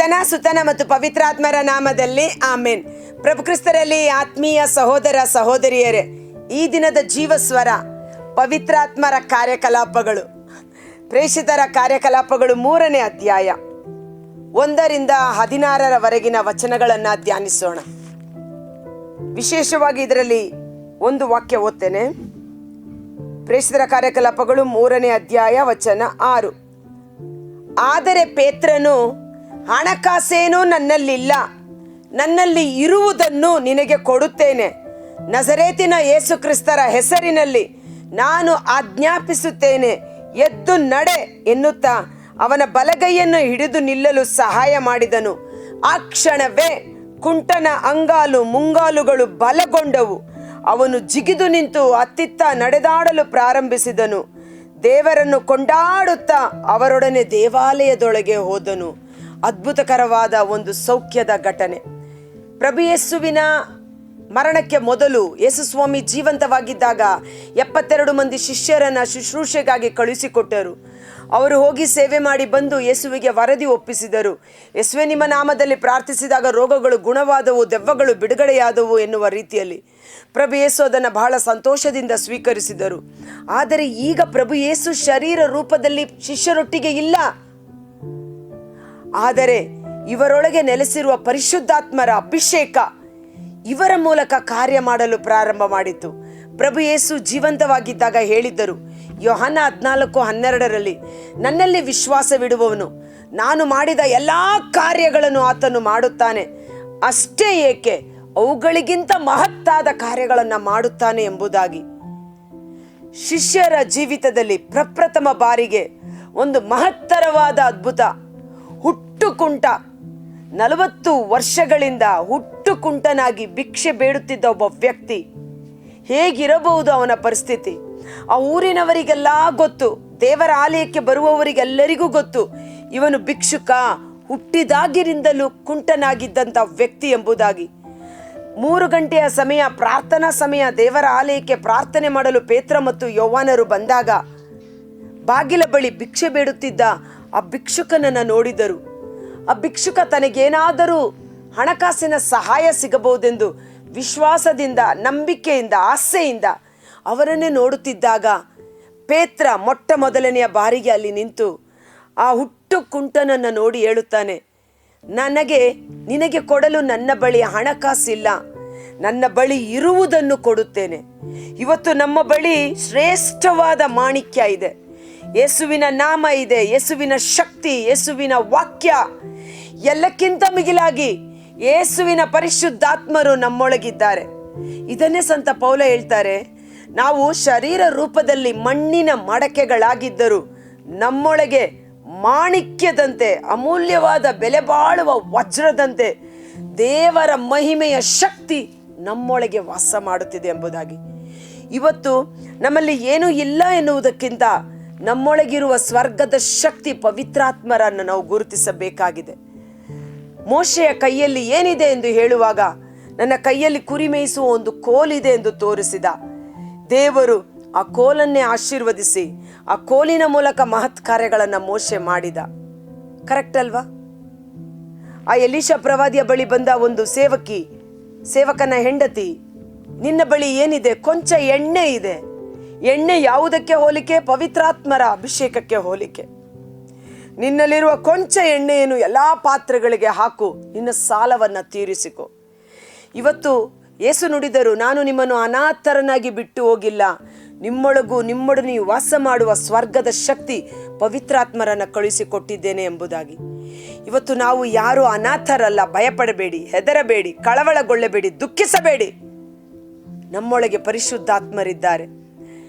ಪಿತನ ಸುತನ ಮತ್ತು ಪವಿತ್ರಾತ್ಮರ ನಾಮದಲ್ಲಿ ಆಮೇನ್. ಪ್ರಭು ಕ್ರಿಸ್ತರಲ್ಲಿ ಆತ್ಮೀಯ ಸಹೋದರ ಸಹೋದರಿಯರೇ, ಈ ದಿನದ ಜೀವಸ್ವರ ಪವಿತ್ರಾತ್ಮರ ಕಾರ್ಯಕಲಾಪಗಳು, ಪ್ರೇಷಿತರ ಕಾರ್ಯಕಲಾಪಗಳು 3ನೇ ಅಧ್ಯಾಯ 1ರಿಂದ 16ರವರೆಗಿನ ವಚನಗಳನ್ನು ಧ್ಯಾನಿಸೋಣ. ವಿಶೇಷವಾಗಿ ಇದರಲ್ಲಿ ಒಂದು ವಾಕ್ಯ ಓದ್ತೇನೆ. ಪ್ರೇಷಿತರ ಕಾರ್ಯಕಲಾಪಗಳು 3ನೇ ಅಧ್ಯಾಯ ವಚನ 6. ಆದರೆ ಪೇತ್ರನು, ಹಣಕಾಸೇನೂ ನನ್ನಲ್ಲಿಲ್ಲ, ನನ್ನಲ್ಲಿ ಇರುವುದನ್ನು ನಿನಗೆ ಕೊಡುತ್ತೇನೆ. ನಜರೇತಿನ ಯೇಸು ಕ್ರಿಸ್ತರ ಹೆಸರಿನಲ್ಲಿ ನಾನು ಆಜ್ಞಾಪಿಸುತ್ತೇನೆ, ಎದ್ದು ನಡೆ ಎನ್ನುತ್ತಾ ಅವನ ಬಲಗೈಯನ್ನು ಹಿಡಿದು ನಿಲ್ಲಲು ಸಹಾಯ ಮಾಡಿದನು. ಆ ಕ್ಷಣವೇ ಕುಂಟನ ಅಂಗಾಲು ಮುಂಗಾಲುಗಳು ಬಲಗೊಂಡವು. ಅವನು ಜಿಗಿದು ನಿಂತು ಅತ್ತಿತ್ತ ನಡೆದಾಡಲು ಪ್ರಾರಂಭಿಸಿದನು. ದೇವರನ್ನು ಕೊಂಡಾಡುತ್ತಾ ಅವರೊಡನೆ ದೇವಾಲಯದೊಳಗೆ ಹೋದನು. ಅದ್ಭುತಕರವಾದ ಒಂದು ಸೌಖ್ಯದ ಘಟನೆ. ಪ್ರಭು ಯೇಸುವಿನ ಮರಣಕ್ಕೆ ಮೊದಲು ಯೇಸು ಸ್ವಾಮಿ ಜೀವಂತವಾಗಿದ್ದಾಗ 72 ಮಂದಿ ಶಿಷ್ಯರನ್ನು ಶುಶ್ರೂಷೆಗಾಗಿ ಕಳುಹಿಸಿಕೊಟ್ಟರು. ಅವರು ಹೋಗಿ ಸೇವೆ ಮಾಡಿ ಬಂದು ಯೇಸುವಿಗೆ ವರದಿ ಒಪ್ಪಿಸಿದರು. ಯೇಸುವೆ, ನಿಮ್ಮ ನಾಮದಲ್ಲಿ ಪ್ರಾರ್ಥಿಸಿದಾಗ ರೋಗಗಳು ಗುಣವಾದವು, ದೆವ್ವಗಳು ಬಿಡುಗಡೆಯಾದವು ಎನ್ನುವ ರೀತಿಯಲ್ಲಿ ಪ್ರಭು ಯೇಸು ಅದನ್ನು ಬಹಳ ಸಂತೋಷದಿಂದ ಸ್ವೀಕರಿಸಿದರು. ಆದರೆ ಈಗ ಪ್ರಭು ಯೇಸು ಶರೀರ ರೂಪದಲ್ಲಿ ಶಿಷ್ಯರೊಟ್ಟಿಗೆ ಇಲ್ಲ. ಆದರೆ ಇವರೊಳಗೆ ನೆಲೆಸಿರುವ ಪರಿಶುದ್ಧಾತ್ಮರ ಅಭಿಷೇಕ ಇವರ ಮೂಲಕ ಕಾರ್ಯ ಮಾಡಲು ಪ್ರಾರಂಭ ಮಾಡಿತು. ಪ್ರಭು ಯೇಸು ಜೀವಂತವಾಗಿದ್ದಾಗ ಹೇಳಿದ್ದರು, ಯೋಹಾನ 14:12ರಲ್ಲಿ, ನನ್ನಲ್ಲಿ ವಿಶ್ವಾಸವಿಡುವವನು ನಾನು ಮಾಡಿದ ಎಲ್ಲ ಕಾರ್ಯಗಳನ್ನು ಆತನು ಮಾಡುತ್ತಾನೆ, ಅಷ್ಟೇ ಏಕೆ ಅವುಗಳಿಗಿಂತ ಮಹತ್ತಾದ ಕಾರ್ಯಗಳನ್ನು ಮಾಡುತ್ತಾನೆ ಎಂಬುದಾಗಿ. ಶಿಷ್ಯರ ಜೀವಿತದಲ್ಲಿ ಪ್ರಪ್ರಥಮ ಬಾರಿಗೆ ಒಂದು ಮಹತ್ತರವಾದ ಅದ್ಭುತ. ಹುಟ್ಟುಕುಂಟ, 40 ವರ್ಷಗಳಿಂದ ಹುಟ್ಟುಕುಂಟನಾಗಿ ಭಿಕ್ಷೆ ಬೇಡುತ್ತಿದ್ದ ಒಬ್ಬ ವ್ಯಕ್ತಿ, ಹೇಗಿರಬಹುದು ಅವನ ಪರಿಸ್ಥಿತಿ? ಆ ಊರಿನವರಿಗೆಲ್ಲ ಗೊತ್ತು, ದೇವರ ಆಲಯಕ್ಕೆ ಬರುವವರಿಗೆಲ್ಲರಿಗೂ ಗೊತ್ತು, ಇವನು ಭಿಕ್ಷುಕ, ಹುಟ್ಟಿದಾಗಿನಿಂದಲೂ ಕುಂಟನಾಗಿದ್ದಂಥ ವ್ಯಕ್ತಿ ಎಂಬುದಾಗಿ. 3 ಗಂಟೆಯ ಸಮಯ, ಪ್ರಾರ್ಥನಾ ಸಮಯ, ದೇವರ ಆಲಯಕ್ಕೆ ಪ್ರಾರ್ಥನೆ ಮಾಡಲು ಪೇತ್ರ ಮತ್ತು ಯೋಹಾನರು ಬಂದಾಗ ಬಾಗಿಲ ಬಳಿ ಭಿಕ್ಷೆ ಬೇಡುತ್ತಿದ್ದ ಆ ಭಿಕ್ಷುಕನನ್ನು ನೋಡಿದರು. ಆ ಭಿಕ್ಷುಕ ತನಗೇನಾದರೂ ಹಣಕಾಸಿನ ಸಹಾಯ ಸಿಗಬಹುದೆಂದು ವಿಶ್ವಾಸದಿಂದ, ನಂಬಿಕೆಯಿಂದ, ಆಸೆಯಿಂದ ಅವರನ್ನೇ ನೋಡುತ್ತಿದ್ದಾಗ ಪೇತ್ರ ಮೊಟ್ಟ ಮೊದಲನೆಯ ಬಾರಿಗೆ ಅಲ್ಲಿ ನಿಂತು ಆ ಹುಟ್ಟು ಕುಂಟನನ್ನು ನೋಡಿ ಹೇಳುತ್ತಾನೆ, ನಿನಗೆ ಕೊಡಲು ನನ್ನ ಬಳಿ ಹಣಕಾಸಿಲ್ಲ, ನನ್ನ ಬಳಿ ಇರುವುದನ್ನು ಕೊಡುತ್ತೇನೆ. ಇವತ್ತು ನಮ್ಮ ಬಳಿ ಶ್ರೇಷ್ಠವಾದ ಮಾಣಿಕ್ಯ ಇದೆ, ಯೇಸುವಿನ ನಾಮ ಇದೆ, ಯೇಸುವಿನ ಶಕ್ತಿ, ಯೇಸುವಿನ ವಾಕ್ಯ, ಎಲ್ಲಕ್ಕಿಂತ ಮಿಗಿಲಾಗಿ ಯೇಸುವಿನ ಪರಿಶುದ್ಧಾತ್ಮರು ನಮ್ಮೊಳಗಿದ್ದಾರೆ. ಇದನ್ನೇ ಸಂತ ಪೌಲ ಹೇಳ್ತಾರೆ, ನಾವು ಶರೀರ ರೂಪದಲ್ಲಿ ಮಣ್ಣಿನ ಮಡಕೆಗಳಾಗಿದ್ದರು, ನಮ್ಮೊಳಗೆ ಮಾಣಿಕ್ಯದಂತೆ, ಅಮೂಲ್ಯವಾದ ಬೆಲೆ ಬಾಳುವ ವಜ್ರದಂತೆ ದೇವರ ಮಹಿಮೆಯ ಶಕ್ತಿ ನಮ್ಮೊಳಗೆ ವಾಸ ಮಾಡುತ್ತಿದೆ ಎಂಬುದಾಗಿ. ಇವತ್ತು ನಮ್ಮಲ್ಲಿ ಏನೂ ಇಲ್ಲ ಎನ್ನುವುದಕ್ಕಿಂತ ನಮ್ಮೊಳಗಿರುವ ಸ್ವರ್ಗದ ಶಕ್ತಿ ಪವಿತ್ರಾತ್ಮರನ್ನು ನಾವು ಗುರುತಿಸಬೇಕಾಗಿದೆ. ಮೋಶೆಯ ಕೈಯಲ್ಲಿ ಏನಿದೆ ಎಂದು ಹೇಳುವಾಗ, ನನ್ನ ಕೈಯಲ್ಲಿ ಕುರಿ ಮೇಯಿಸುವ ಒಂದು ಕೋಲಿದೆ ಎಂದು ತೋರಿಸಿದ. ದೇವರು ಆ ಕೋಲನ್ನೇ ಆಶೀರ್ವದಿಸಿ ಆ ಕೋಲಿನ ಮೂಲಕ ಮಹತ್ ಕಾರ್ಯಗಳನ್ನು ಮೋಶೆ ಮಾಡಿದ. ಕರೆಕ್ಟ್ ಅಲ್ವಾ? ಆ ಎಲೀಷ ಪ್ರವಾದಿಯ ಬಳಿ ಬಂದ ಒಂದು ಸೇವಕನ ಹೆಂಡತಿ, ನಿನ್ನ ಬಳಿ ಏನಿದೆ? ಕೊಂಚ ಎಣ್ಣೆ ಇದೆ. ಎಣ್ಣೆ ಯಾವುದಕ್ಕೆ ಹೋಲಿಕೆ? ಪವಿತ್ರಾತ್ಮರ ಅಭಿಷೇಕಕ್ಕೆ ಹೋಲಿಕೆ. ನಿನ್ನಲ್ಲಿರುವ ಕೊಂಚ ಎಣ್ಣೆಯನ್ನು ಎಲ್ಲ ಪಾತ್ರೆಗಳಿಗೆ ಹಾಕು, ನಿನ್ನ ಸಾಲವನ್ನು ತೀರಿಸಿಕೊ. ಇವತ್ತು ಯೇಸು ನುಡಿದರು, ನಾನು ನಿಮ್ಮನ್ನು ಅನಾಥರನ್ನಾಗಿ ಬಿಟ್ಟು ಹೋಗಿಲ್ಲ, ನಿಮ್ಮೊಡನೆ ವಾಸ ಮಾಡುವ ಸ್ವರ್ಗದ ಶಕ್ತಿ ಪವಿತ್ರಾತ್ಮರನ್ನು ಕಳುಹಿಸಿಕೊಟ್ಟಿದ್ದೇನೆ ಎಂಬುದಾಗಿ. ಇವತ್ತು ನಾವು ಯಾರು ಅನಾಥರಲ್ಲ. ಭಯಪಡಬೇಡಿ, ಹೆದರಬೇಡಿ, ಕಳವಳಗೊಳ್ಳಬೇಡಿ, ದುಃಖಿಸಬೇಡಿ. ನಮ್ಮೊಳಗೆ ಪರಿಶುದ್ಧಾತ್ಮರಿದ್ದಾರೆ.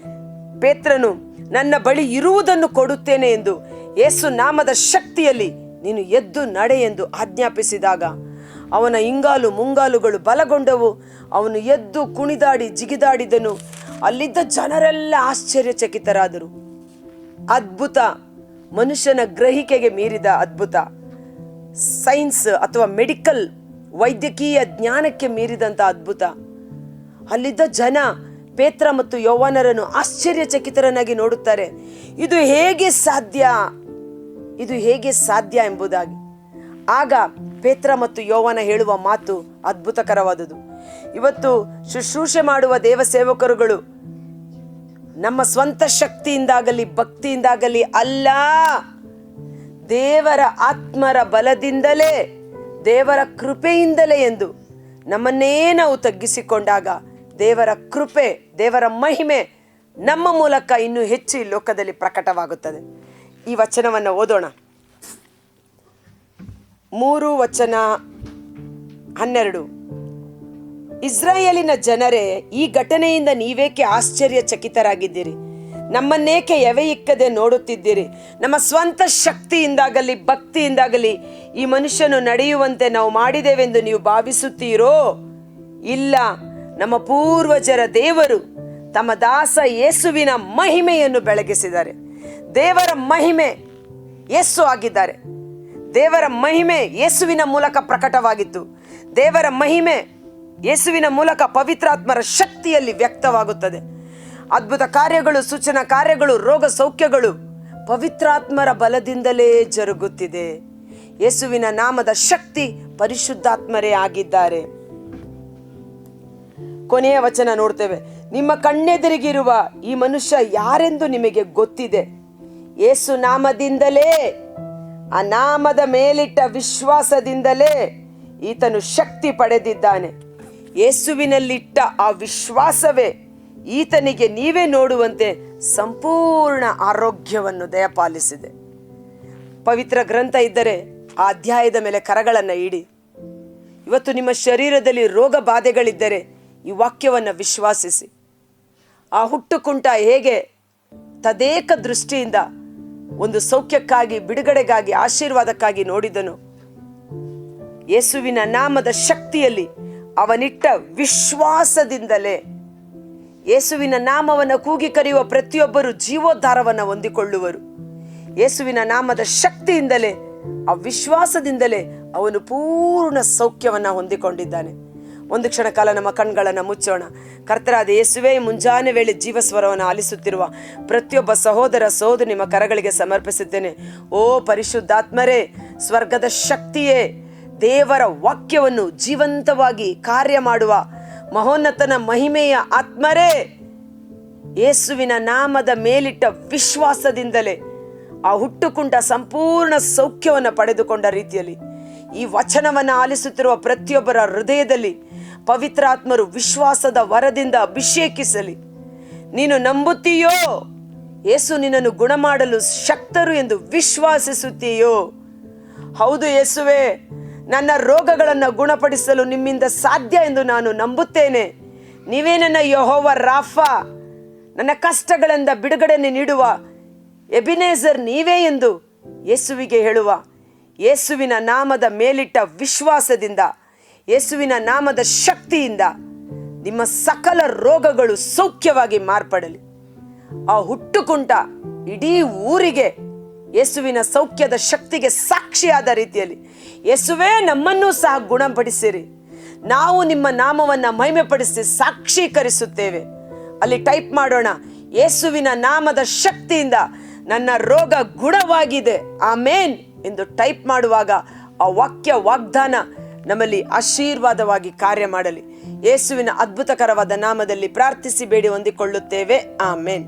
ಪೇತ್ರನು, ನನ್ನ ಬಳಿ ಇರುವುದನ್ನು ಕೊಡುತ್ತೇನೆ ಎಂದು ಯೇಸು ನಾಮದ ಶಕ್ತಿಯಲ್ಲಿ ನೀನು ಎದ್ದು ನಡೆ ಎಂದು ಆಜ್ಞಾಪಿಸಿದಾಗ ಅವನ ಇಂಗಾಲು ಮುಂಗಾಲುಗಳು ಬಲಗೊಂಡವು. ಅವನು ಎದ್ದು ಕುಣಿದಾಡಿ ಜಿಗಿದಾಡಿದನು. ಅಲ್ಲಿದ್ದ ಜನರೆಲ್ಲ ಆಶ್ಚರ್ಯಚಕಿತರಾದರು. ಅದ್ಭುತ, ಮನುಷ್ಯನ ಗ್ರಹಿಕೆಗೆ ಮೀರಿದ ಅದ್ಭುತ. ಸೈನ್ಸ್ ಅಥವಾ ಮೆಡಿಕಲ್, ವೈದ್ಯಕೀಯ ಜ್ಞಾನಕ್ಕೆ ಮೀರಿದಂಥ ಅದ್ಭುತ. ಅಲ್ಲಿದ್ದ ಜನ ಪೇತ್ರ ಮತ್ತು ಯೋಹಾನರನ್ನು ಆಶ್ಚರ್ಯಚಕಿತರನ್ನಾಗಿ ನೋಡುತ್ತಾರೆ. ಇದು ಹೇಗೆ ಸಾಧ್ಯ ಎಂಬುದಾಗಿ. ಆಗ ಪೇತ್ರ ಮತ್ತು ಯೋವನ ಹೇಳುವ ಮಾತು ಅದ್ಭುತಕರವಾದುದು. ಇವತ್ತು ಶುಶ್ರೂಷೆ ಮಾಡುವ ದೇವ ಸೇವಕರುಗಳು ನಮ್ಮ ಸ್ವಂತ ಶಕ್ತಿಯಿಂದಾಗಲಿ ಭಕ್ತಿಯಿಂದಾಗಲಿ ಅಲ್ಲ, ದೇವರ ಆತ್ಮರ ಬಲದಿಂದಲೇ, ದೇವರ ಕೃಪೆಯಿಂದಲೇ ಎಂದು ನಮ್ಮನ್ನೇ ನಾವು ತಗ್ಗಿಸಿಕೊಂಡಾಗ ದೇವರ ಕೃಪೆ, ದೇವರ ಮಹಿಮೆ ನಮ್ಮ ಮೂಲಕ ಇನ್ನೂ ಹೆಚ್ಚು ಈ ಲೋಕದಲ್ಲಿ ಪ್ರಕಟವಾಗುತ್ತದೆ. ಈ ವಚನವನ್ನು ಓದೋಣ. 3:12. ಇಸ್ರಾಯೇಲಿನ ಜನರೇ, ಈ ಘಟನೆಯಿಂದ ನೀವೇಕೆ ಆಶ್ಚರ್ಯಚಕಿತರಾಗಿದ್ದೀರಿ? ನಮ್ಮನ್ನೇಕೆ ಎವೆಯಿಕ್ಕದೆ ನೋಡುತ್ತಿದ್ದೀರಿ? ನಮ್ಮ ಸ್ವಂತ ಶಕ್ತಿಯಿಂದಾಗಲಿ ಭಕ್ತಿಯಿಂದಾಗಲಿ ಈ ಮನುಷ್ಯನು ನಡೆಯುವಂತೆ ನಾವು ಮಾಡಿದೆವೆಂದು ನೀವು ಭಾವಿಸುತ್ತೀರೋ? ಇಲ್ಲ, ನಮ್ಮ ಪೂರ್ವಜರ ದೇವರು ತಮ್ಮ ದಾಸ ಯೇಸುವಿನ ಮಹಿಮೆಯನ್ನು ಬೆಳಗಿಸಿದ್ದಾರೆ. ದೇವರ ಮಹಿಮೆ ಯೇಸು ಆಗಿದ್ದಾರೆ. ದೇವರ ಮಹಿಮೆ ಯೇಸುವಿನ ಮೂಲಕ ಪ್ರಕಟವಾಗಿತ್ತು. ದೇವರ ಮಹಿಮೆ ಯೇಸುವಿನ ಮೂಲಕ ಪವಿತ್ರಾತ್ಮರ ಶಕ್ತಿಯಲ್ಲಿ ವ್ಯಕ್ತವಾಗುತ್ತದೆ. ಅದ್ಭುತ ಕಾರ್ಯಗಳು, ಸೂಚನಾ ಕಾರ್ಯಗಳು, ರೋಗ ಸೌಖ್ಯಗಳು ಪವಿತ್ರಾತ್ಮರ ಬಲದಿಂದಲೇ ಜರುಗುತ್ತಿದೆ. ಯೇಸುವಿನ ನಾಮದ ಶಕ್ತಿ ಪರಿಶುದ್ಧಾತ್ಮರೇ ಆಗಿದ್ದಾರೆ. ಕೊನೆಯ ವಚನ ನೋಡ್ತೇವೆ. ನಿಮ್ಮ ಕಣ್ಣೆದುರಿಗಿರುವ ಈ ಮನುಷ್ಯ ಯಾರೆಂದು ನಿಮಗೆ ಗೊತ್ತಿದೆ. ಯೇಸು ನಾಮದಿಂದಲೇ, ಆ ನಾಮದ ಮೇಲಿಟ್ಟ ವಿಶ್ವಾಸದಿಂದಲೇ ಈತನು ಶಕ್ತಿ ಪಡೆದಿದ್ದಾನೆ. ಯೇಸುವಿನಲ್ಲಿಟ್ಟ ಆ ವಿಶ್ವಾಸವೇ ಈತನಿಗೆ ನೀವೇ ನೋಡುವಂತೆ ಸಂಪೂರ್ಣ ಆರೋಗ್ಯವನ್ನು ದಯಪಾಲಿಸಿದೆ. ಪವಿತ್ರ ಗ್ರಂಥ ಇದ್ದರೆ ಆ ಅಧ್ಯಾಯದ ಮೇಲೆ ಕರಗಳನ್ನು ಇಡಿ. ಇವತ್ತು ನಿಮ್ಮ ಶರೀರದಲ್ಲಿ ರೋಗ ಬಾಧೆಗಳಿದ್ದರೆ ಈ ವಾಕ್ಯವನ್ನು ವಿಶ್ವಾಸಿಸಿ. ಆ ಹುಟ್ಟುಕುಂಟ ಹೇಗೆ ತದೇಕ ದೃಷ್ಟಿಯಿಂದ ಒಂದು ಸೌಖ್ಯಕ್ಕಾಗಿ, ಬಿಡುಗಡೆಗಾಗಿ, ಆಶೀರ್ವಾದಕ್ಕಾಗಿ ನೋಡಿದನು, ಯೇಸುವಿನ ನಾಮದ ಶಕ್ತಿಯಲ್ಲಿ ಅವನಿಟ್ಟ ವಿಶ್ವಾಸದಿಂದಲೇ ಯೇಸುವಿನ ನಾಮವನ್ನು ಕೂಗಿ ಕರೆಯುವ ಪ್ರತಿಯೊಬ್ಬರು ಜೀವೋದ್ಧಾರವನ್ನು ಹೊಂದಿಕೊಳ್ಳುವರು. ಯೇಸುವಿನ ನಾಮದ ಶಕ್ತಿಯಿಂದಲೇ, ಆ ವಿಶ್ವಾಸದಿಂದಲೇ ಅವನು ಪೂರ್ಣ ಸೌಖ್ಯವನ್ನು ಹೊಂದಿಕೊಂಡಿದ್ದಾನೆ. ಒಂದು ಕ್ಷಣ ಕಾಲ ನಮ್ಮ ಕಣ್ಗಳನ್ನು ಮುಚ್ಚೋಣ. ಕರ್ತರಾದ ಯೇಸುವೇ, ಮುಂಜಾನೆ ವೇಳೆ ಜೀವಸ್ವರವನ್ನು ಆಲಿಸುತ್ತಿರುವ ಪ್ರತಿಯೊಬ್ಬ ಸಹೋದರ ಸಹೋದರಿ ನಿಮ್ಮ ಕರಗಳಿಗೆ ಸಮರ್ಪಿಸುತ್ತೇನೆ. ಓ ಪರಿಶುದ್ಧಾತ್ಮರೇ, ಸ್ವರ್ಗದ ಶಕ್ತಿಯೇ, ದೇವರ ವಾಕ್ಯವನ್ನು ಜೀವಂತವಾಗಿ ಕಾರ್ಯ ಮಾಡುವ ಮಹೋನ್ನತನ ಮಹಿಮೆಯ ಆತ್ಮರೇ, ಯೇಸುವಿನ ನಾಮದ ಮೇಲಿಟ್ಟ ವಿಶ್ವಾಸದಿಂದಲೇ ಆ ಹುಟ್ಟುಕುಂಟ ಸಂಪೂರ್ಣ ಸೌಖ್ಯವನ್ನು ಪಡೆದುಕೊಂಡ ರೀತಿಯಲ್ಲಿ ಈ ವಚನವನ್ನು ಆಲಿಸುತ್ತಿರುವ ಪ್ರತಿಯೊಬ್ಬರ ಹೃದಯದಲ್ಲಿ ಪವಿತ್ರಾತ್ಮರು ವಿಶ್ವಾಸದ ವರದಿಂದ ಅಭಿಷೇಕಿಸಲಿ. ನೀನು ನಂಬುತ್ತೀಯೋ? ಯೇಸು ನಿನ್ನನ್ನು ಗುಣಮಾಡಲು ಶಕ್ತರು ಎಂದು ವಿಶ್ವಾಸಿಸುತ್ತೀಯೋ? ಹೌದು ಯೇಸುವೇ, ನನ್ನ ರೋಗಗಳನ್ನು ಗುಣಪಡಿಸಲು ನಿಮ್ಮಿಂದ ಸಾಧ್ಯ ಎಂದು ನಾನು ನಂಬುತ್ತೇನೆ. ನೀವೇ ನನ್ನ ಯೆಹೋವ ರಾಫಾ, ನನ್ನ ಕಷ್ಟಗಳಿಂದ ಬಿಡುಗಡೆಯನ್ನು ನೀಡುವ ಎಬಿನೇಜರ್ ನೀವೇ ಎಂದು ಯೇಸುವಿಗೆ ಹೇಳುವ. ಯೇಸುವಿನ ನಾಮದ ಮೇಲಿಟ್ಟ ವಿಶ್ವಾಸದಿಂದ, ಯೇಸುವಿನ ನಾಮದ ಶಕ್ತಿಯಿಂದ ನಿಮ್ಮ ಸಕಲ ರೋಗಗಳು ಸೌಖ್ಯವಾಗಿ ಮಾರ್ಪಡಲಿ. ಆ ಹುಟ್ಟುಕುಂಟ ಇಡೀ ಊರಿಗೆ ಯೇಸುವಿನ ಸೌಖ್ಯದ ಶಕ್ತಿಗೆ ಸಾಕ್ಷಿಯಾದ ರೀತಿಯಲ್ಲಿ ಯೇಸುವೇ ನಮ್ಮನ್ನೂ ಸಹ ಗುಣಪಡಿಸಿರಿ. ನಾವು ನಿಮ್ಮ ನಾಮವನ್ನು ಮಹಿಮೆಪಡಿಸಿ ಸಾಕ್ಷೀಕರಿಸುತ್ತೇವೆ. ಅಲ್ಲಿ ಟೈಪ್ ಮಾಡೋಣ, ಯೇಸುವಿನ ನಾಮದ ಶಕ್ತಿಯಿಂದ ನನ್ನ ರೋಗ ಗುಣವಾಗಿದೆ, ಆಮೇನ್ ಎಂದು ಟೈಪ್ ಮಾಡುವಾಗ ಆ ವಾಕ್ಯ ವಾಗ್ದಾನ ನಮ್ಮಲ್ಲಿ ಆಶೀರ್ವಾದವಾಗಿ ಕಾರ್ಯ ಮಾಡಲಿ. ಯೇಸುವಿನ ಅದ್ಭುತಕರವಾದ ನಾಮದಲ್ಲಿ ಪ್ರಾರ್ಥಿಸಿ ಬೇಡಿ ಹೊಂದಿಕೊಳ್ಳುತ್ತೇವೆ, ಆಮೇನ್.